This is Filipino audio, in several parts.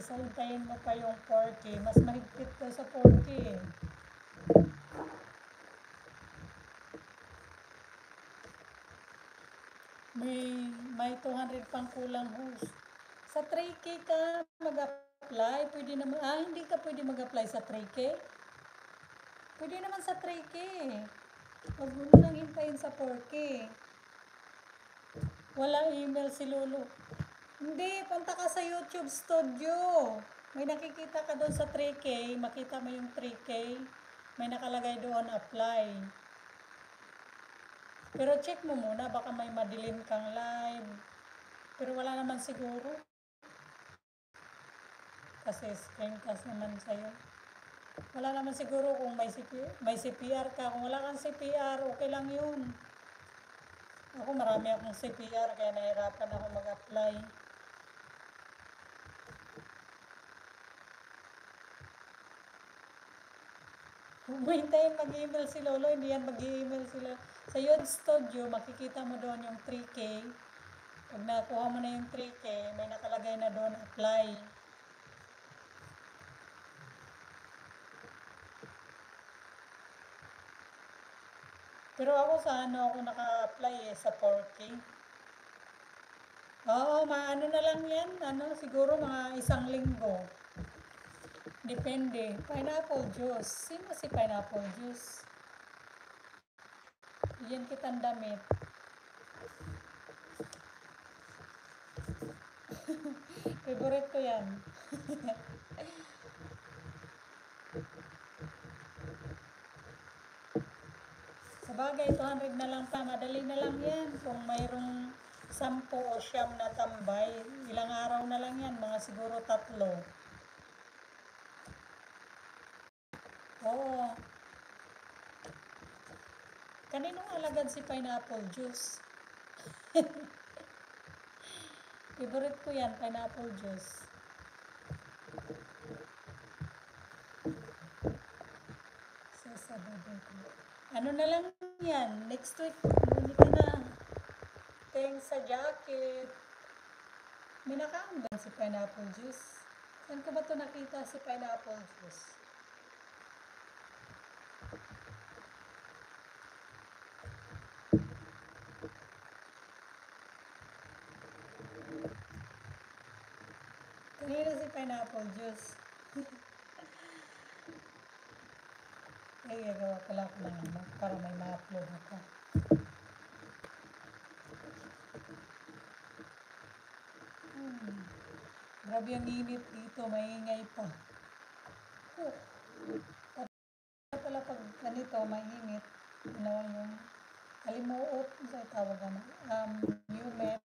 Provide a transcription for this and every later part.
Isa hintayin mo pa yung 4K. Mas mahigpit ka sa 4K eh. May 200 pang kulang host. Sa 3K ka mag-apply. Pwede naman, hindi ka pwede mag-apply sa 3K? Pwede naman sa 3K. Huwag mo nang hintayin sa 4K. Wala email si Lulu. Hindi, punta ka sa YouTube Studio. May nakikita ka doon sa 3K. Makita mo yung 3K. May nakalagay doon, apply. Pero check mo muna, baka may madilim kang live. Pero wala naman siguro. Kasi screen kasi naman sa'yo. Wala naman siguro kung may CPR ka. Kung wala kang CPR, okay lang yun. Ako marami akong CPR kaya nahirapan ako mag-apply. Huwag mo hintayin mag-email si Lolo, hindi yan mag-email sila. Sa YouTube Studio, makikita mo doon yung 3K. Pag nakuha mo na yung 3K, may nakalagay na doon, apply. Pero ako sa ako naka-apply sa 4K. Oo, ano na lang yan, siguro mga 1 linggo. Depende. Pineapple juice. Sino si pineapple juice? Yan kitang damit. Favorite ko yan. Sabagay, 200 na lang pa. Madali na lang yan. Kung mayroong 10 o 9 na tambay, ilang araw na lang yan. Mga siguro 3. Oo. Kaninong alagad si pineapple juice? Favorite ko yan, pineapple juice. Ano na lang yan? Next week, bumili ka na. Thanks sa jacket. May nakaambang si pineapple juice. Saan ko ba ito nakita si pineapple juice? Kanina si pineapple juice. Ay, gagawa pala ako ng para may ma-upload ako. Grabe ang init dito, maingay pa. Pala pag ganito, mainit. Yung kalimuot, sa tawag humid.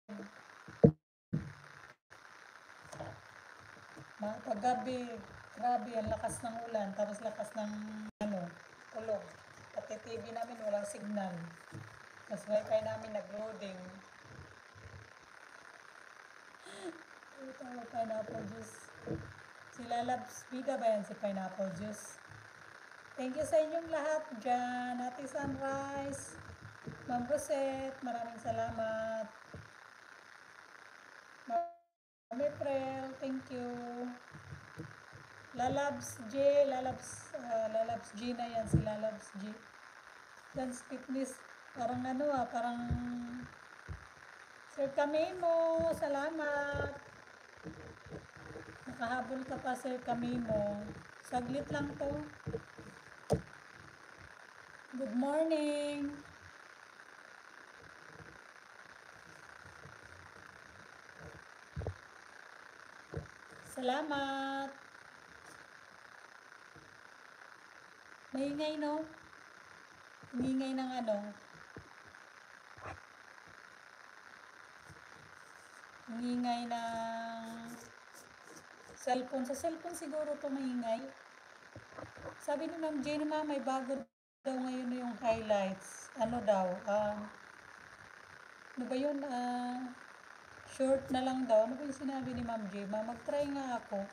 Paggabi, grabe ang lakas ng ulan, tapos lakas ng kulog. Pati TV namin walang signal. Tapos wifi namin nag-loading. Ito, pineapple juice. Si Lalabs, bida ba yan si pineapple juice? Thank you sa inyong lahat dyan. Ate Sunrise, Ma'am Rosette, maraming salamat. Ma'am April, thank you. Lalabs G, Lalabs G na yan, si Lalabs G. Dance fitness, parang parang Sir Camimo, salamat. Nakahabol ka pa, Sir Camimo. Saglit lang to. Good morning. Salamat. Maingay, no? Maingay ng Maingay ng cellphone. Sa cellphone siguro to maingay. Sabi ni Ma'am Jane naman, may bago daw ngayon yung highlights. Ano daw? Ano ba yun? Short na lang daw. Ano ba yung sinabi ni Ma'am Jane? Mag-try nga ako.